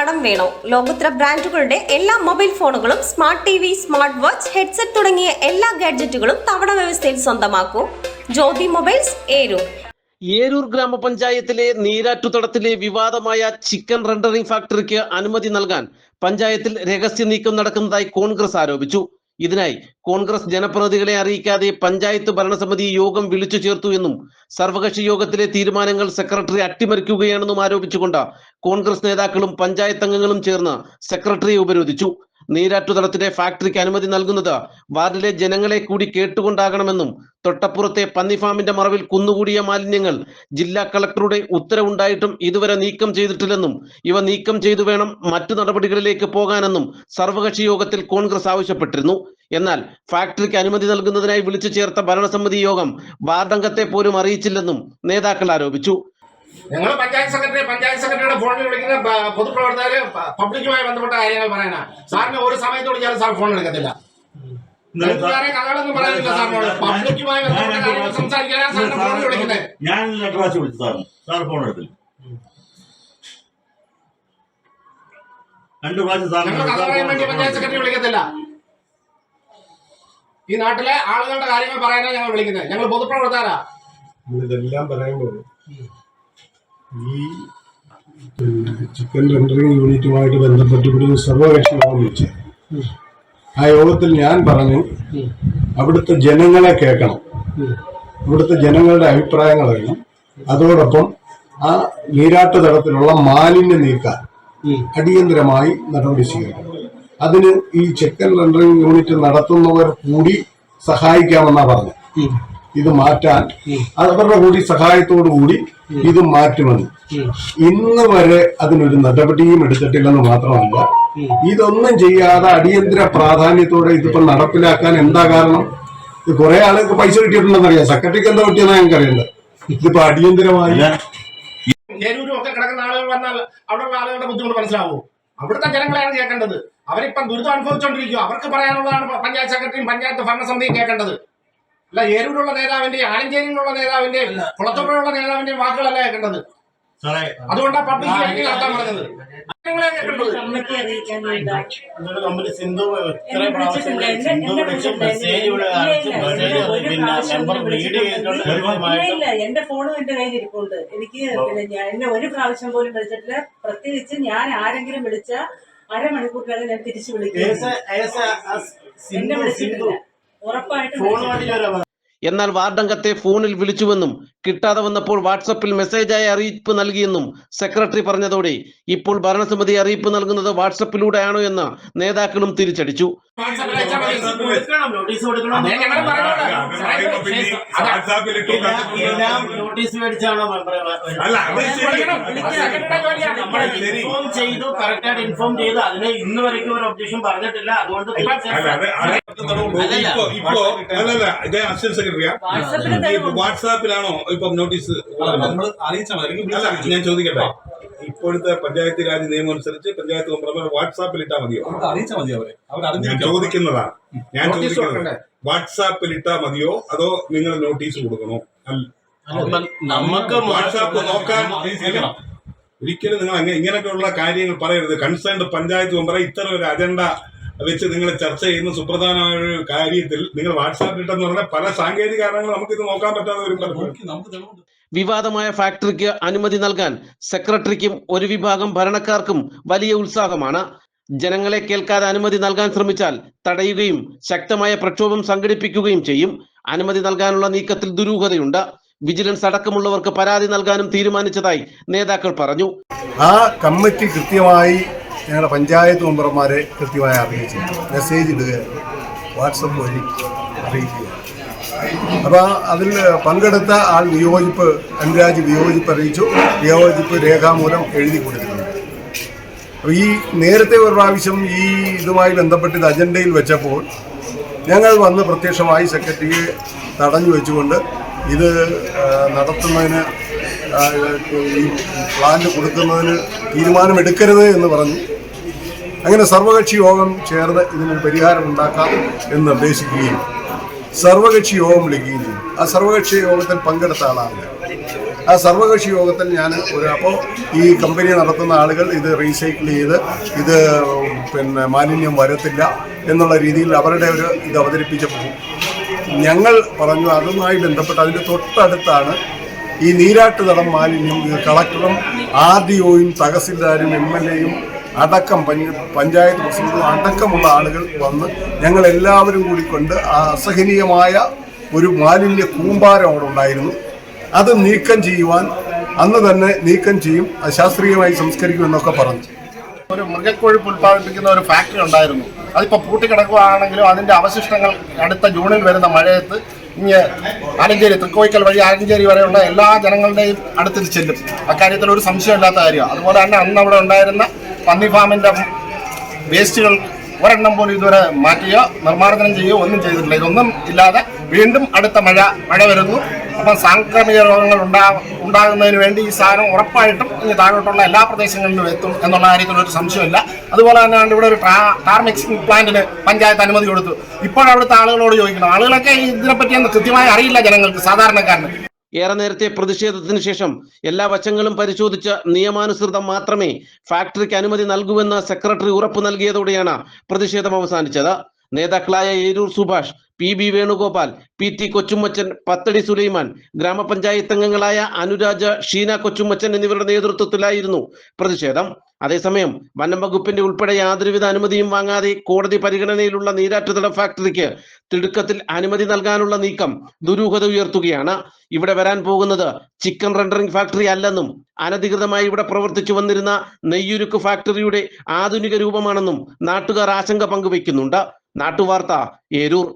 കടം വേണോ? ലോകോത്തര ബ്രാൻഡുകളുടെ എല്ലാ മൊബൈൽ ഫോണുകളും smart T V, smart watch, headset തുടങ്ങിയ എല്ലാ ഗാഡ്ജറ്റുകളും തവണ വ്യവസ്ഥയിൽ സ്വന്തമാക്കൂ. ജ്യോതി മൊബൈൽസ്, ഏരൂർ. ഏരൂർ ഗ്രാമപഞ്ചായത്തിലെ നീരാറ്റുതടത്തിലെ വിവാദമായ ചിക്കൻ റെൻഡറിംഗ് ഫാക്ടറിക്ക് അനുമതി നൽകാൻ പഞ്ചായത്തിൽ രഹസ്യ നീക്കം നടക്കുന്നതായി കോൺഗ്രസ് ആരോപിച്ചു. ഇതിനായി കോൺഗ്രസ് ജനപ്രതിനിധികളെ അറിയിക്കാതെ പഞ്ചായത്ത് ഭരണസമിതി യോഗം വിളിച്ചു ചേർത്തു എന്നും സർവകക്ഷി യോഗത്തിലെ തീരുമാനങ്ങൾ സെക്രട്ടറി അട്ടിമറിക്കുകയാണെന്നും ആരോപിച്ചുകൊണ്ട് കോൺഗ്രസ് നേതാക്കളും പഞ്ചായത്ത് അംഗങ്ങളും ചേർന്ന് സെക്രട്ടറിയെ ഉപരോധിച്ചു. നീരാറ്റുതടത്തിലെ ഫാക്ടറിക്ക് അനുമതി നൽകുന്നത് വാർഡിലെ ജനങ്ങളെ കൂടി കേട്ടുകൊണ്ടാകണമെന്നും തൊട്ടപ്പുറത്തെ പന്നിഫാമിന്റെ മറവിൽ കുന്നുകൂടിയ മാലിന്യങ്ങൾ ജില്ലാ കളക്ടറുടെ ഉത്തരവുണ്ടായിട്ടും ഇതുവരെ നീക്കം ചെയ്തിട്ടില്ലെന്നും ഇവ നീക്കം ചെയ്തു വേണം മറ്റു നടപടികളിലേക്ക് പോകാനെന്നും സർവകക്ഷി യോഗത്തിൽ കോൺഗ്രസ് ആവശ്യപ്പെട്ടിരുന്നു. എന്നാൽ ഫാക്ടറിക്ക് അനുമതി നൽകുന്നതിനായി വിളിച്ചു ചേർത്ത ഭരണസമിതി യോഗം വാർഡംഗത്തെ പോലും അറിയിച്ചില്ലെന്നും നേതാക്കൾ ആരോപിച്ചു. ഞങ്ങൾ പഞ്ചായത്ത് സെക്രട്ടറിയുടെ ഫോണിൽ വിളിക്കുന്ന പൊതുപ്രവർത്തകര് പബ്ലിക്കുമായി ബന്ധപ്പെട്ട കാര്യങ്ങൾ പറയണ സാറിന് ഒരു സമയത്തോട് ഞാൻ സാർ ഫോൺ എടുക്കത്തില്ല. കഥകളൊന്നും പറയാനില്ല സാറിനോട്. പബ്ലിക്കുമായി ബന്ധപ്പെട്ട കാര്യങ്ങൾ സംസാരിക്കാനാണ് സാറിന് ഫോണിൽ വിളിക്കുന്നത്. ഞാൻ ലെറ്റർ വായിച്ച് വിളിച്ചു സാർ ഫോൺ എടുത്തില്ല. ഞങ്ങൾ കഥ പറയാൻ വേണ്ടി പഞ്ചായത്ത് സെക്രട്ടറി വിളിക്കത്തില്ല. ഈ നാട്ടിലെ ആളുകളുടെ കാര്യങ്ങൾ പറയാനാണ് ഞങ്ങൾ വിളിക്കുന്നത്. ഞങ്ങൾ പൊതുപ്രവർത്തകരാ. ഇതെല്ലാം പറയുമ്പോൾ ഈ ചിക്കൻ റെൻഡറിംഗ് യൂണിറ്റുമായിട്ട് ബന്ധപ്പെട്ട് ഇവിടെ സർവകക്ഷി യോഗം വിളിച്ചു. ആ യോഗത്തിൽ ഞാൻ പറഞ്ഞു, അവിടുത്തെ ജനങ്ങളെ കേൾക്കണം, ഇവിടുത്തെ ജനങ്ങളുടെ അഭിപ്രായങ്ങൾ അറിയണം, അതോടൊപ്പം ആ നീരാട്ടുതടത്തിലുള്ള മാലിന്യം നീക്കാൻ അടിയന്തരമായി നടപടി സ്വീകരിക്കണം. അതിന് ഈ ചിക്കൻ റെൻഡറിംഗ് യൂണിറ്റ് നടത്തുന്നവർ കൂടി സഹായിക്കാമെന്നാ പറഞ്ഞു. ഇത് മാറ്റാൻ അവരുടെ കൂടി സഹായത്തോടു കൂടി ഇത് മാറ്റുമെന്ന്. ഇന്ന് വരെ അതിനൊരു നടപടിയും എടുത്തിട്ടില്ലെന്ന് മാത്രമല്ല, ഇതൊന്നും ചെയ്യാതെ അടിയന്തര പ്രാധാന്യത്തോടെ ഇതിപ്പോ നടപ്പിലാക്കാൻ എന്താ കാരണം? ഇത് കുറെ ആളുകൾക്ക് പൈസ കിട്ടിയിട്ടുണ്ടെന്ന് അറിയാം. സെക്രട്ടറിക്ക് എന്താ പറ്റിയെന്നാ ഞങ്ങൾക്ക് അറിയണ്ട. ഇതിപ്പോ അടിയന്തരമായി ഒക്കെ കിടക്കുന്ന ആളുകൾ വന്നാൽ അവിടെയുള്ള ആളുകളുടെ ബുദ്ധിമുട്ട് മനസ്സിലാവൂ. അവിടുത്തെ ജനങ്ങളെയാണ് കേൾക്കേണ്ടത്. അവരിപ്പം ദുരിതം അനുഭവിച്ചുകൊണ്ടിരിക്കുക. അവർക്ക് പറയാനുള്ളതാണ് പഞ്ചായത്ത് സെക്രട്ടറിയും പഞ്ചായത്ത് ഭരണസമിതിയും കേൾക്കേണ്ടത്. അല്ല ഏരൂരിലുള്ള നേതാവിന്റെയും ആലഞ്ചേരിയിലുള്ള നേതാവിന്റെയും കുളത്തൂപ്പുഴയുള്ള നേതാവിന്റെയും വാക്കുകളല്ല കേൾക്കേണ്ടത്. അതുകൊണ്ടാണ് പബ്ലിക് നടത്താൻ പറഞ്ഞത്. എന്റെ ഫോണും എന്റെ കയ്യിൽ ഇരിപ്പുണ്ട്. എനിക്ക് എന്നെ ഒരു പ്രാവശ്യം പോലും വിളിച്ചിട്ടില്ല. പ്രത്യേകിച്ച് ഞാൻ ആരെങ്കിലും വിളിച്ച അരമണിക്കൂറിലാണ് ഞാൻ തിരിച്ചു വിളിക്കുന്നത്. എന്നെ വിളിച്ചിട്ടില്ല. ഉറപ്പായിട്ടും. എന്നാൽ വാർഡംഗത്തെ ഫോണിൽ വിളിച്ചുവെന്നും കിട്ടാതെ വന്നപ്പോൾ വാട്സപ്പിൽ മെസ്സേജായി അറിയിപ്പ് നൽകിയെന്നും സെക്രട്ടറി പറഞ്ഞതോടെ ഇപ്പോൾ ഭരണസമിതി അറിയിപ്പ് നൽകുന്നത് വാട്സപ്പിലൂടെയാണോ എന്ന് നേതാക്കളും തിരിച്ചടിച്ചു. ഇൻഫോം ചെയ്തു. അതിന് ഇന്ന് വரைக்கும் ഒരു ഒബ്ജക്ഷൻ പറഞ്ഞിട്ടില്ല. അതുകൊണ്ട് വാട്സാപ്പിലാണോ ഇപ്പൊ നോട്ടീസ്? ഞാൻ ചോദിക്കട്ടെ, ഇപ്പോഴത്തെ പഞ്ചായത്ത് രാജ് നിയമം അനുസരിച്ച് പഞ്ചായത്ത് മെമ്പർമാർ വാട്സാപ്പിൽ ഇട്ടാ മതിയോ? ഞാൻ ചോദിക്കുന്നത് വാട്സാപ്പിൽ ഇട്ടാ മതിയോ അതോ നിങ്ങൾ നോട്ടീസ് കൊടുക്കണോ? നമുക്ക് വാട്സാപ്പ് നോക്കാൻ ഒരിക്കലും നിങ്ങൾ ഇങ്ങനെയൊക്കെയുള്ള കാര്യങ്ങൾ പറയരുത്. കൺസേൺഡ് പഞ്ചായത്ത് മെമ്പറെ ഇത്തരം ഒരു അജണ്ട വെച്ച് നിങ്ങൾ ചർച്ച ചെയ്യുന്ന സുപ്രധാനമായ ഒരു കാര്യത്തിൽ നിങ്ങൾ വാട്സാപ്പ് ഇട്ടെന്ന് പറഞ്ഞാൽ പല സാങ്കേതിക കാരണങ്ങൾ നമുക്കിത് നോക്കാൻ പറ്റാതെ വരും. വിവാദമായ ഫാക്ടറിക്ക് അനുമതി നൽകാൻ സെക്രട്ടറിക്കും ഒരു വിഭാഗം ഭരണക്കാർക്കും വലിയ ഉത്സാഹമാണ്. ജനങ്ങളെ കേൾക്കാതെ അനുമതി നൽകാൻ ശ്രമിച്ചാൽ തടയുകയും ശക്തമായ പ്രക്ഷോഭം സംഘടിപ്പിക്കുകയും ചെയ്യും. അനുമതി നൽകാനുള്ള നീക്കത്തിൽ ദുരൂഹതയുണ്ട്. വിജിലൻസ് അടക്കമുള്ളവർക്ക് പരാതി നൽകാനും തീരുമാനിച്ചതായി നേതാക്കൾ പറഞ്ഞു. ആ കമ്മിറ്റി കൃത്യമായി ഞങ്ങളുടെ പഞ്ചായത്ത് മെമ്പർമാരെ കൃത്യമായി അറിയിച്ചു, മെസ്സേജ് ഇടുക, വാട്സപ്പ് വഴി അറിയിക്കുക. അപ്പോൾ അതിൽ പങ്കെടുത്ത ആൾ വിയോജിപ്പ്, അനുരാജ് വിയോജിപ്പ് അറിയിച്ചു. വിയോജിപ്പ് രേഖാമൂലം എഴുതി കൊടുത്തിട്ടുണ്ട്. അപ്പോൾ ഈ നേരത്തെ ഒരു പ്രാവശ്യം ഈ ഇതുമായി ബന്ധപ്പെട്ട് ഇത് അജണ്ടയിൽ വെച്ചപ്പോൾ ഞങ്ങൾ വന്ന് പ്രത്യക്ഷമായി സെക്രട്ടറിയെ തടഞ്ഞു വെച്ചുകൊണ്ട് ഇത് നടത്തുന്നതിന്, ഈ പ്ലാന്റ് കൊടുക്കുന്നതിന് തീരുമാനമെടുക്കരുത് എന്ന് പറഞ്ഞു. അങ്ങനെ സർവകക്ഷി യോഗം ചേർന്ന് ഇതിനൊരു പരിഹാരം ഉണ്ടാക്കാം എന്ന് നിർദ്ദേശിക്കുകയും സർവകക്ഷി യോഗം വിളിക്കുകയും ചെയ്തു. ആ സർവകക്ഷി യോഗത്തിൽ പങ്കെടുത്ത ആളാണ്. ആ സർവകക്ഷി യോഗത്തിൽ ഞാൻ അപ്പോൾ ഈ കമ്പനി നടത്തുന്ന ആളുകൾ ഇത് റീസൈക്കിൾ ചെയ്ത് ഇത് മാലിന്യം വരത്തില്ല എന്നുള്ള രീതിയിൽ അവരുടെ ഒരു ഇത് അവതരിപ്പിച്ചപ്പോൾ ഞങ്ങൾ പറഞ്ഞു അതുമായി ബന്ധപ്പെട്ട് അതിൻ്റെ തൊട്ടടുത്താണ് ഈ നീരാട്ടുതടം മാലിന്യം കളക്ടറും RDOയും തഹസിൽദാരും MLAയും അടക്കം പഞ്ചായത്ത് പ്രസിഡന്റും അടക്കമുള്ള ആളുകൾ വന്ന് ഞങ്ങൾ എല്ലാവരും കൂടി കൊണ്ട് ആ അസഹനീയമായ ഒരു മാലിന്യ കൂമ്പാരം അവിടെ ഉണ്ടായിരുന്നു. അത് നീക്കം ചെയ്യുവാൻ അന്ന് തന്നെ നീക്കം ചെയ്യും, ശാസ്ത്രീയമായി സംസ്കരിക്കുമെന്നൊക്കെ പറഞ്ഞു. ഒരു മൃഗക്കൊഴുപ്പ് ഉൽപ്പാദിപ്പിക്കുന്ന ഒരു ഫാക്ടറി ഉണ്ടായിരുന്നു. അതിപ്പോൾ പൂട്ടിക്കിടക്കുകയാണെങ്കിലും അതിൻ്റെ അവശിഷ്ടങ്ങൾ അടുത്ത ജൂണിൽ വരുന്ന മഴയത്ത് ഇനി ആലഞ്ചേരി തൃക്കോയിക്കൽ വഴി ആലഞ്ചേരി വരെയുള്ള എല്ലാ ജനങ്ങളുടെയും അടുത്തിൽ ചെല്ലും. അക്കാര്യത്തിൽ ഒരു സംശയമില്ലാത്ത കാര്യമാണ്. അതുപോലെ തന്നെ അന്ന് അവിടെ ഉണ്ടായിരുന്ന പന്നി ഫാമിൻ്റെ വേസ്റ്റുകൾ ഒരെണ്ണം പോലും ഇതുവരെ മാറ്റുകയോ നിർമ്മാർജ്ജനം ചെയ്യുകയോ ഒന്നും ചെയ്തിട്ടില്ല. ഇതൊന്നും ഇല്ലാതെ വീണ്ടും അടുത്ത മഴ വരുന്നു. അപ്പം സാംക്രമിക രോഗങ്ങൾ ഉണ്ടാകുന്നതിന് വേണ്ടി ഈ സാധനം ഉറപ്പായിട്ടും ഇനി താഴോട്ടുള്ള എല്ലാ പ്രദേശങ്ങളിലും എത്തും എന്നുള്ള കാര്യത്തിൽ ഒരു സംശയമില്ല. അതുപോലെ തന്നെ ഇവിടെ ഒരു ടാർ മിക്സിംഗ് പ്ലാന്റിന് പഞ്ചായത്ത് അനുമതി കൊടുത്തു. ഇപ്പോഴവിടുത്തെ ആളുകളോട് ചോദിക്കണം, ആളുകളൊക്കെ ഇതിനെപ്പറ്റിയൊന്നും കൃത്യമായി അറിയില്ല ജനങ്ങൾക്ക്, സാധാരണക്കാരന്. ഏറെ നേരത്തെ പ്രതിഷേധത്തിന് ശേഷം എല്ലാ വശങ്ങളും പരിശോധിച്ച് നിയമാനുസൃതം മാത്രമേ ഫാക്ടറിക്ക് അനുമതി നൽകൂവെന്ന് സെക്രട്ടറി ഉറപ്പ് നൽകിയതോടെയാണ് പ്രതിഷേധം അവസാനിച്ചത്. നേതാക്കളായ ഏരൂർ സുഭാഷ്, PB വേണുഗോപാൽ, PT കൊച്ചുമ്മച്ചൻ, പത്തടി സുലൈമാൻ, ഗ്രാമപഞ്ചായത്ത് അംഗങ്ങളായ അനുരാജ്, ഷീന കൊച്ചുമ്മച്ചൻ എന്നിവരുടെ നേതൃത്വത്തിലായിരുന്നു പ്രതിഷേധം. അതേസമയം വനം വകുപ്പിന്റെ ഉൾപ്പെടെ യാതൊരുവിധ അനുമതിയും വാങ്ങാതെ കോടതി പരിഗണനയിലുള്ള നീരാറ്റുതടം ഫാക്ടറിക്ക് തിടുക്കത്തിൽ അനുമതി നൽകാനുള്ള നീക്കം ദുരൂഹത ഉയർത്തുകയാണ്. ഇവിടെ വരാൻ പോകുന്നത് ചിക്കൻ റെൻഡറിംഗ് ഫാക്ടറി അല്ലെന്നും അനധികൃതമായി ഇവിടെ പ്രവർത്തിച്ചു വന്നിരുന്ന നെയ്യുരുക്ക് ഫാക്ടറിയുടെ ആധുനിക രൂപമാണെന്നും നാട്ടുകാർ ആശങ്ക പങ്കുവയ്ക്കുന്നുണ്ട്. നാട്ടുവാർത്ത, ഏരൂർ.